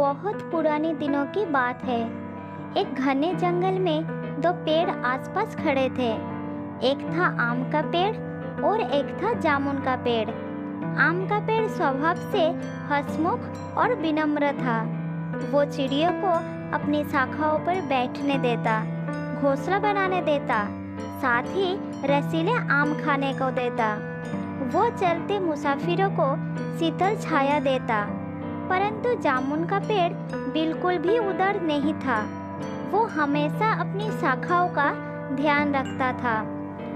बहुत पुराने दिनों की बात है। एक घने जंगल में दो पेड़ आसपास खड़े थे। एक था आम का पेड़ और एक था जामुन का पेड़। आम का पेड़ स्वभाव से हंसमुख और विनम्र था। वो चिड़ियों को अपनी शाखाओं पर बैठने देता, घोंसला बनाने देता, साथ ही रसीले आम खाने को देता। वो चलते मुसाफिरों को शीतल छाया देता। परंतु जामुन का पेड़ बिल्कुल भी उदार नहीं था। वो हमेशा अपनी शाखाओं का ध्यान रखता था।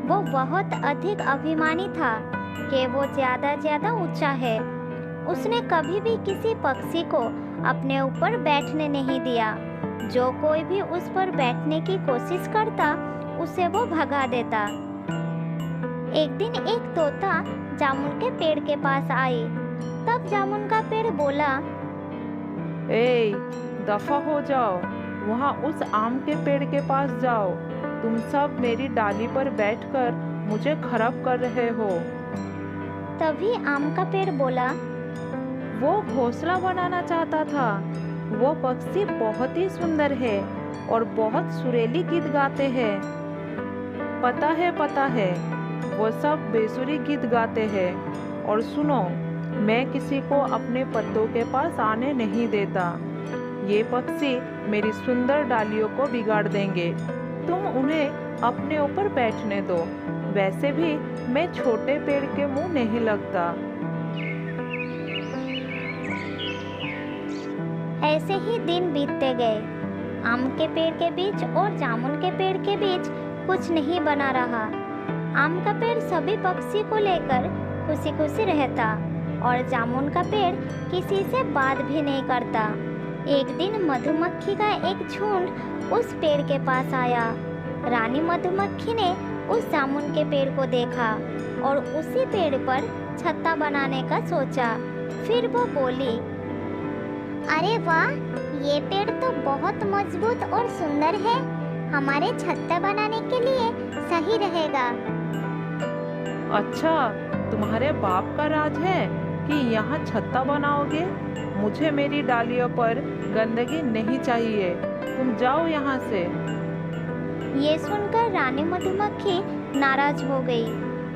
वो बहुत अधिक अभिमानी था कि वो ज्यादा ऊंचा है। उसने कभी भी किसी पक्षी को अपने ऊपर बैठने नहीं दिया। जो कोई भी उस पर बैठने की कोशिश करता, उसे वो भगा देता। एक दिन एक तोता जामुन के पेड़ के पास आई। तब जामुन का पेड़ बोला, ए, दफा हो जाओ, वहाँ उस आम के पेड़ के पास जाओ। तुम सब मेरी डाली पर बैठकर मुझे खराब कर रहे हो। तभी आम का पेड़ बोला, वो घोंसला बनाना चाहता था। वो पक्षी बहुत ही सुंदर है और बहुत सुरीली गीत गाते हैं। पता है, वो सब बेसुरी गीत गाते हैं। और सुनो, मैं किसी को अपने पत्तों के पास आने नहीं देता। ये पक्षी मेरी सुंदर डालियों को बिगाड़ देंगे। तुम उन्हें अपने ऊपर बैठने दो। वैसे भी मैं छोटे पेड़ के मुंह नहीं लगता। ऐसे ही दिन बीतते गए। आम के पेड़ के बीच और जामुन के पेड़ के बीच कुछ नहीं बना रहा। आम का पेड़ सभी पक्षी को लेकर खुशी खुशी रहता और जामुन का पेड़ किसी से बात भी नहीं करता। एक दिन मधुमक्खी का एक झुंड उस पेड़ के पास आया। रानी मधुमक्खी ने उस जामुन के पेड़ को देखा और उसी पेड़ पर छत्ता बनाने का सोचा। फिर वो बोली, अरे वाह, ये पेड़ तो बहुत मजबूत और सुंदर है। हमारे छत्ता बनाने के लिए सही रहेगा। अच्छा, तुम्हारे बाप का राज है कि यहाँ छत्ता बनाओगे? मुझे मेरी डालियों पर गंदगी नहीं चाहिए। तुम जाओ यहाँ से। ये सुनकर रानी मधुमक्खी नाराज हो गई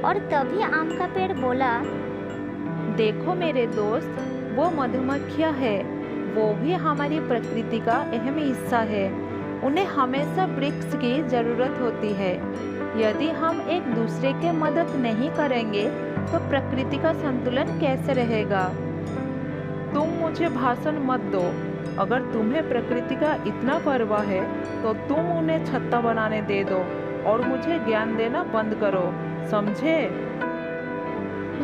और तभी आम का पेड़ बोला, देखो मेरे दोस्त, वो मधुमक्खियाँ है। वो भी हमारी प्रकृति का अहम हिस्सा है। उन्हें हमेशा वृक्ष की जरूरत होती है। यदि हम एक दूसरे की मदद नहीं करेंगे तो प्रकृति का संतुलन कैसे रहेगा? तुम मुझे भाषण मत दो। अगर तुम्हें प्रकृति का इतना परवाह है तो तुम उन्हें छत्ता बनाने दे दो और मुझे ज्ञान देना बंद करो, समझे?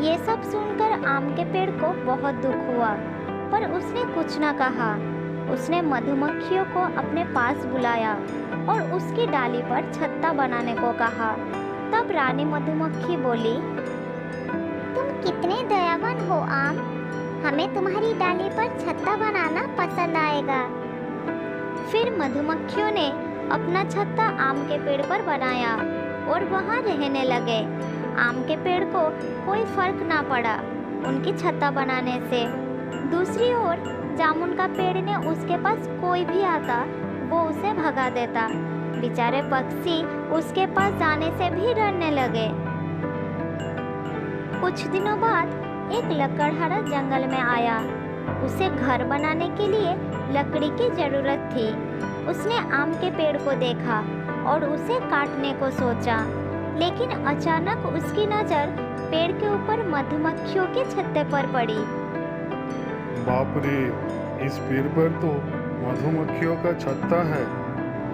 ये सब सुनकर आम के पेड़ को बहुत दुख हुआ, पर उसने कुछ न कहा। उसने मधुमक्खियों को अपने पास बुलाया और उसकी डाली पर छत्ता बनाने को कहा। तब रानी मधुमक्खी बोली, तुम कितने दयावान हो आम। हमें तुम्हारी डाली पर छत्ता बनाना पसंद आएगा। फिर मधुमक्खियों ने अपना छत्ता आम के पेड़ पर बनाया और वहाँ रहने लगे। आम के पेड़ को कोई फर्क ना पड़ा उनकी छत्ता बनाने से। दूसरी ओर जामुन का पेड़ ने उसके पास कोई भी आता, वो उसे भगा देता। बेचारे पक्षी उसके पास जाने से भी डरने लगे। कुछ दिनों बाद एक लकड़हारा जंगल में आया। उसे घर बनाने के लिए लकड़ी की जरूरत थी। उसने आम के पेड़ को देखा और उसे काटने को सोचा, लेकिन अचानक उसकी नज़र पेड़ के ऊपर मधुमक्खियों के छत्ते पर पड़ी। बाप रे, इस पेड़ पर तो मधुमक्खियों का छत्ता है।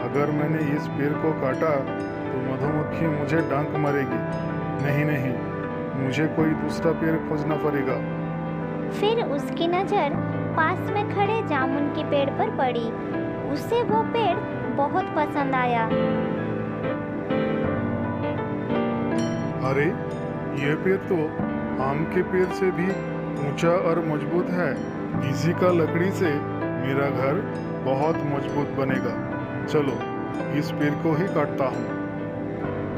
अगर मैंने इस पेड़ को काटा तो मधुमक्खी मुझे डंक मारेगी। नहीं, मुझे कोई दूसरा पेड़ खोजना पड़ेगा। फिर उसकी नज़र पास में खड़े जामुन के पेड़ पर पड़ी। उसे वो पेड़ बहुत पसंद आया। अरे, ये पेड़ तो आम के पेड़ से भी ऊंचा और मजबूत है। इसी का लकड़ी से मेरा घर बहुत मजबूत बनेगा। चलो, इस पेड़ को ही काटता हूँ।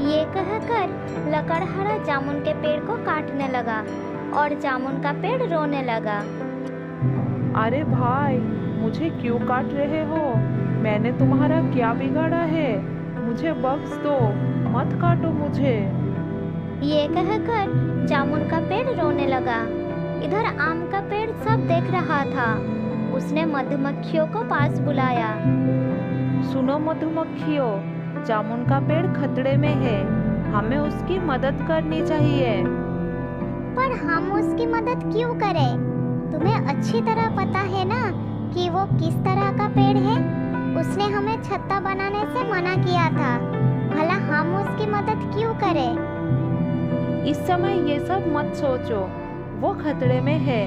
ये कहकर लकड़हारा जामुन के पेड़ को काटने लगा और जामुन का पेड़ रोने लगा। अरे भाई, मुझे क्यों काट रहे हो? मैंने तुम्हारा क्या बिगाड़ा है? मुझे बख्श दो, मत काटो मुझे। ये कहकर जामुन का पेड़ रोने लगा। इधर आम का पेड़ सब देख रहा था। उसने मधुमक्खियों को पास बुलाया। सुनो मधुमक्खियों, जामुन का पेड़ खतरे में है, हमें उसकी मदद करनी चाहिए। पर हम उसकी मदद क्यों करें? तुम्हें अच्छी तरह पता है ना कि वो किस तरह का पेड़ है। उसने हमें छत्ता बनाने से मना किया था। भला हम उसकी मदद क्यों करें? इस समय ये सब मत सोचो, वो खतरे में है,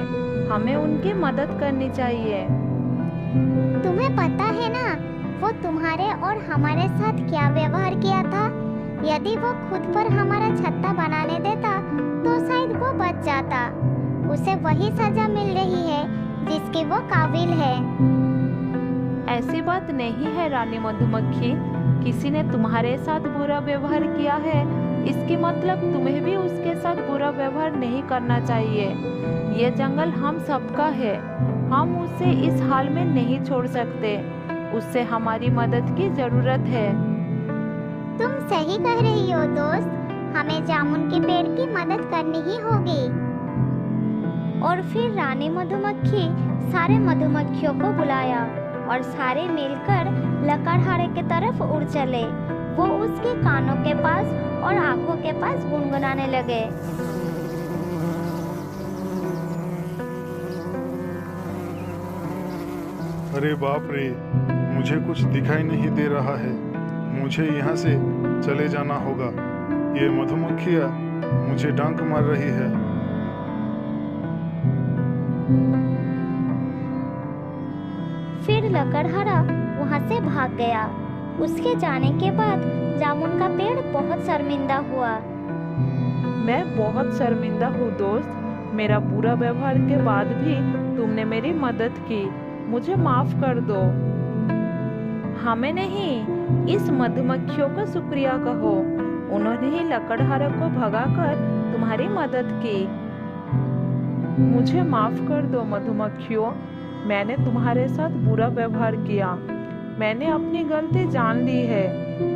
हमें उनकी मदद करनी चाहिए। तुम्हें पता है ना वो तुम्हारे और हमारे साथ क्या व्यवहार किया था? यदि वो खुद पर हमारा छत्ता बनाने देता तो शायद वो बच जाता। उसे वही सजा मिल रही है जिसकी वो काबिल है। ऐसी बात नहीं है रानी मधुमक्खी, किसी ने तुम्हारे साथ बुरा व्यवहार किया है, इसकी मतलब तुम्हें भी उसके साथ बुरा व्यवहार नहीं करना चाहिए। ये जंगल हम सबका है, हम उसे इस हाल में नहीं छोड़ सकते, उससे हमारी मदद की जरूरत है। तुम सही कह रही हो दोस्त, हमें जामुन के पेड़ की मदद करनी ही होगी। और फिर रानी मधुमक्खी सारे मधुमक्खियों को बुलाया और सारे मिलकर लकड़हारे की तरफ उड़ चले। वो उसके कानों के पास और आंखों के पास गुनगुनाने लगे। अरे बाप रे, मुझे कुछ दिखाई नहीं दे रहा है। मुझे यहाँ से चले जाना होगा। ये मधुमक्खियाँ मुझे डंक मार रही है। फिर लकड़हारा वहाँ से भाग गया। उसके जाने के बाद जामुन का पेड़ बहुत शर्मिंदा हुआ। मैं बहुत शर्मिंदा हूँ दोस्त, मेरा बुरा व्यवहार के बाद भी तुमने मेरी मदद की, मुझे माफ कर दो। हमें नहीं, इस मधुमक्खियों का शुक्रिया कहो, उन्होंने ही लकड़हारे को भगाकर तुम्हारी मदद की। मुझे माफ कर दो मधुमक्खियों, मैंने तुम्हारे साथ बुरा व्यवहार किया, मैंने अपनी गलती जान ली है।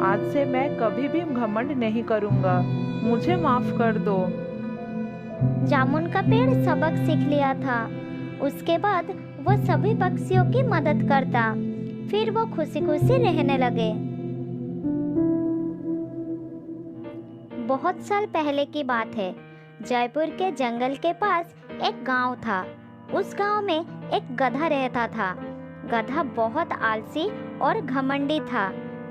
आज से मैं कभी भी घमंड नहीं करूँगा, मुझे माफ कर दो। जामुन का पेड़ सबक सीख लिया था। उसके बाद वो सभी पक्षियों की मदद करता। फिर वो खुशी खुशी रहने लगे। बहुत साल पहले की बात है। जयपुर के जंगल के पास एक गांव था। उस गांव में एक गधा रहता था। गधा बहुत आलसी और घमंडी था।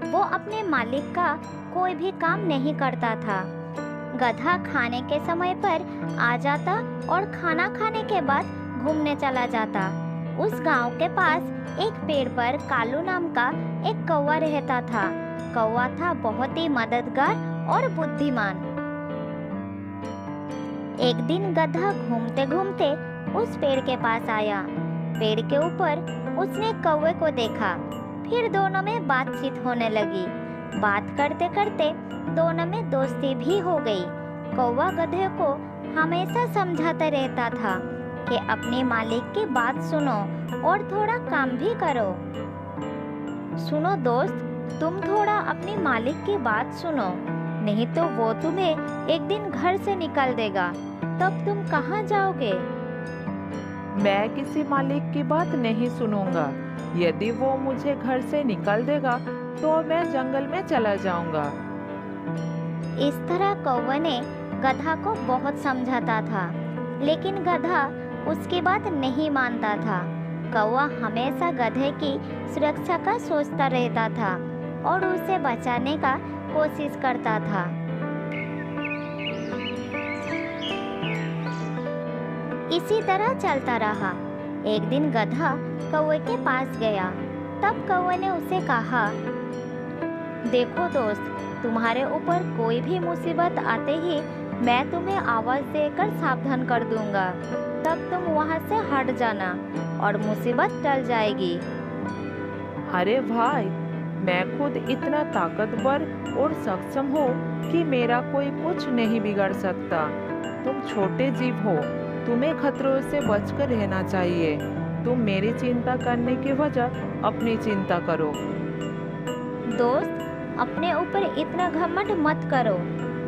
वो अपने मालिक का कोई भी काम नहीं करता था। गधा खाने के समय पर आ जाता और खाना खाने के बाद घूमने चला जाता। उस गांव के पास एक पेड़ पर कालू नाम का एक कौवा रहता था। कौवा था बहुत ही मददगार और बुद्धिमान। एक दिन गधा घूमते घूमते उस पेड़ के पास आया। पेड़ के ऊपर उसने कौवे को देखा। फिर दोनों में बातचीत होने लगी। बात करते करते दोनों में दोस्ती भी हो गई। कौवा गधे को हमेशा समझाता रहता था कि अपने मालिक की बात सुनो और थोड़ा काम भी करो। सुनो दोस्त, तुम थोड़ा अपने मालिक की बात सुनो, नहीं तो वो तुम्हें एक दिन घर से निकाल देगा। तब तुम कहाँ जाओगे? मैं किसी मालिक की बात नहीं सुनूंगा। यदि वो मुझे घर से निकाल देगा तो मैं जंगल में चला जाऊंगा। इस तरह कौवे ने गधा को बहुत समझाता था, लेकिन गधा उसकी बात नहीं मानता था। कौवा हमेशा गधे की सुरक्षा का सोचता रहता था और उसे बचाने का कोशिश करता था। इसी तरह चलता रहा। एक दिन गधा कौवे के पास गया। तब कौवे ने उसे कहा, देखो दोस्त, तुम्हारे ऊपर कोई भी मुसीबत आते ही मैं तुम्हें आवाज देकर सावधान कर दूंगा। तब तुम वहां से हट जाना और मुसीबत टल जाएगी। अरे भाई, मैं खुद इतना ताकतवर और सक्षम हूँ कि मेरा कोई कुछ नहीं बिगाड़ सकता। तुम छोटे जीव हो, तुम्हें खतरों से बचकर रहना चाहिए। तुम मेरी चिंता करने की वजह अपनी चिंता करो। दोस्त, अपने ऊपर इतना घमंड मत करो।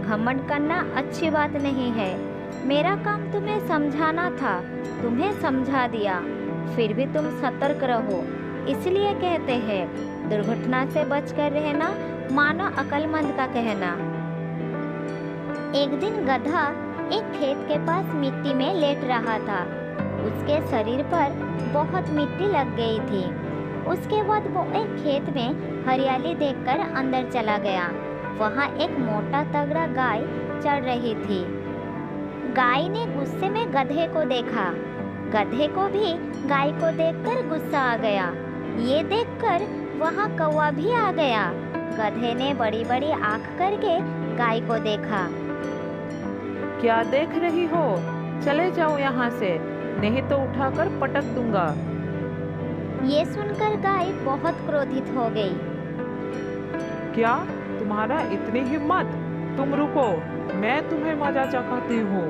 घमंड करना अच्छी बात नहीं है। मेरा काम तुम्हें समझाना था, तुम्हें समझा दिया। फिर भी तुम सतर्क रहो। इसलिए कहते हैं, दुर्घटना से बचकर रहना मानो अक्लमंद का कहना। एक दिन गधा एक खेत के पास मिट्टी में लेट रहा था। उसके शरीर पर बहुत मिट्टी लग गई थी। उसके बाद वो एक खेत में हरियाली देखकर अंदर चला गया। वहाँ एक मोटा तगड़ा गाय चढ़ रही थी। गाय ने गुस्से में गधे को देखा। गधे को भी गाय को देखकर गुस्सा आ गया। ये देखकर वहाँ कौवा भी आ गया। गधे ने बड़ी बड़ी आंख करके गाय को देखा। क्या देख रही हो? चले जाओ यहाँ से, नहीं तो उठाकर पटक दूंगा। ये सुनकर गाय बहुत क्रोधित हो गई। क्या तुम्हारा इतनी हिम्मत? तुम रुको, मैं तुम्हें मजा चखाती हूँ।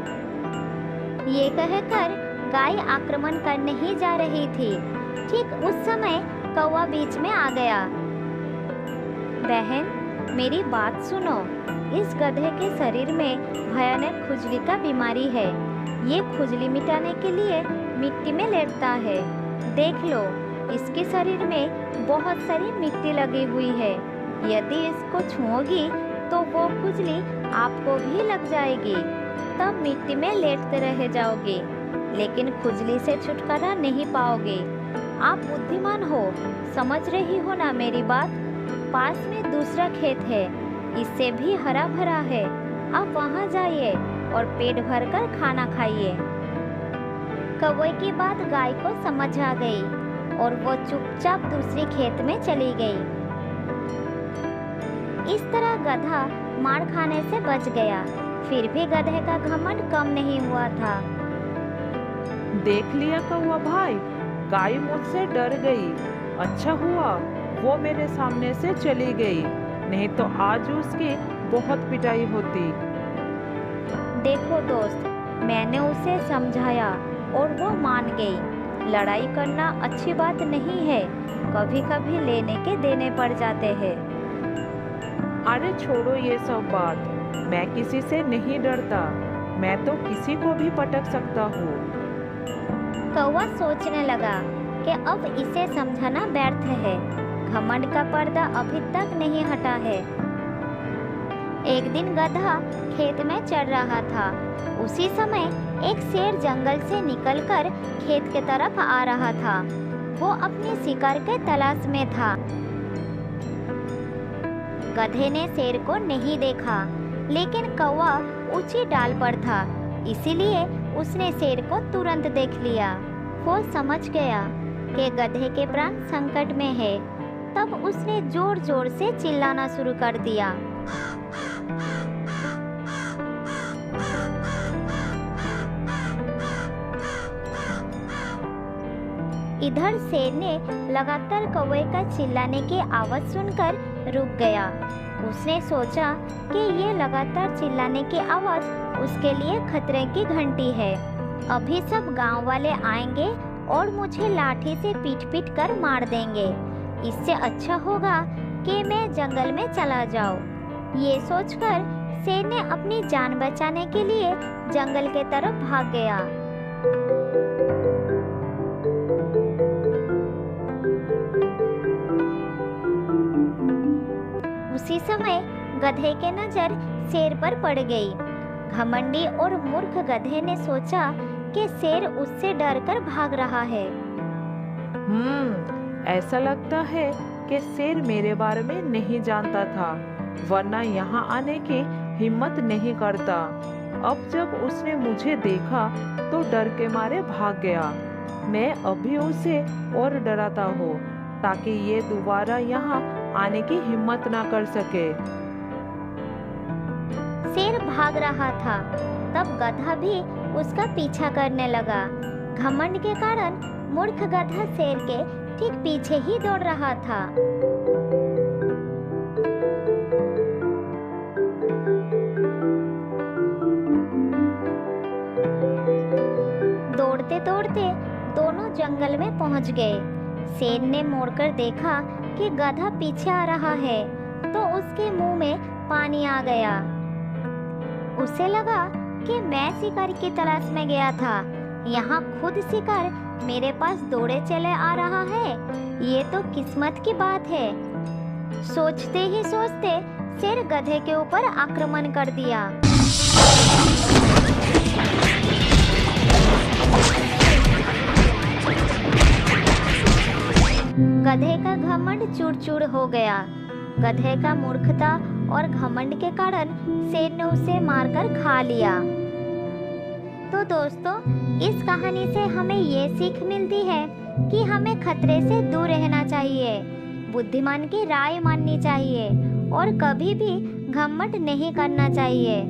ये कहकर गाय आक्रमण करने ही जा रही थी। ठीक उस समय कौवा बीच में आ गया। बहन, मेरी बात सुनो। इस गधे के शरीर में भयानक खुजली का बीमारी है। ये खुजली मिटाने के लिए मिट्टी में लेटता है। देख लो, इसके शरीर में बहुत सारी मिट्टी लगी हुई है। यदि इसको छुओगी तो वो खुजली आपको भी लग जाएगी। तब मिट्टी में लेटते रह जाओगे, लेकिन खुजली से छुटकारा नहीं पाओगे। आप बुद्धिमान हो, समझ रही हो ना मेरी बात? पास में दूसरा खेत है, इससे भी हरा भरा है। आप वहाँ जाइए और पेट भरकर खाना खाइए। कौवे की बात गाय को समझ आ गई और वो चुपचाप दूसरी खेत में चली गई। इस तरह गधा मार खाने से बच गया। फिर भी गधे का घमंड कम नहीं हुआ था। देख लिया कौवा भाई, गाय मुझसे डर गई। अच्छा हुआ वो मेरे सामने से चली गई, नहीं तो आज उसकी बहुत पिटाई होती। देखो दोस्त, मैंने उसे समझाया और वो मान गई। लड़ाई करना अच्छी बात नहीं है। कभी कभी लेने के देने पड़ जाते हैं। अरे छोड़ो ये सब बात, मैं किसी से नहीं डरता। मैं तो किसी को भी पटक सकता हूँ। कौवा सोचने लगा कि अब इसे समझाना व्यर्थ है। घमंड का पर्दा अभी तक नहीं हटा है। एक दिन गधा खेत में चढ़ रहा था। उसी समय एक शेर जंगल से निकलकर खेत के तरफ आ रहा था। वो अपनी शिकार के तलाश में था। गधे ने शेर को नहीं देखा, लेकिन कौवा ऊंची डाल पर था, इसीलिए उसने शेर को तुरंत देख लिया। वो समझ गया कि गधे के प्राण संकट में है। तब उसने जोर जोर से चिल्लाना शुरू कर दिया। इधर शेर ने लगातार कौवे का चिल्लाने की आवाज सुनकर रुक गया। उसने सोचा कि ये लगातार चिल्लाने की आवाज उसके लिए खतरे की घंटी है। अभी सब गांव वाले आएंगे और मुझे लाठी से पीट कर मार देंगे। इससे अच्छा होगा कि मैं जंगल में चला जाऊं। ये सोचकर शेर ने अपनी जान बचाने के लिए जंगल के तरफ भाग गया। उसी समय गधे के नजर शेर पर पड़ गई। घमंडी और मूर्ख गधे ने सोचा कि शेर उससे डरकर भाग रहा है। ऐसा लगता है कि शेर मेरे बारे में नहीं जानता था, वरना यहाँ आने की हिम्मत नहीं करता। अब जब उसने मुझे देखा तो डर के मारे भाग गया। मैं अभी उसे और डराता हूँ ताकि ये दोबारा यहाँ आने की हिम्मत ना कर सके। शेर भाग रहा था, तब गधा भी उसका पीछा करने लगा। घमंड के कारण मूर्ख गधा शेर के ठीक पीछे ही दौड़ रहा था। दौड़ते दौड़ते दोनों जंगल में पहुंच गए। शेर ने मुड़कर देखा कि गधा पीछे आ रहा है तो उसके मुंह में पानी आ गया। उसे लगा कि मैं शिकार की तलाश में गया था, यहाँ खुद शिकार मेरे पास दौड़े चले आ रहा है। ये तो किस्मत की बात है। सोचते ही सोचते शेर गधे के ऊपर आक्रमण कर दिया। गधे का घमंड चूर-चूर हो गया। गधे का मूर्खता और घमंड के कारण शेर ने उसे मारकर खा लिया। तो दोस्तों, इस कहानी से हमें ये सीख मिलती है कि हमें खतरे से दूर रहना चाहिए, बुद्धिमान की राय माननी चाहिए और कभी भी घमंड नहीं करना चाहिए।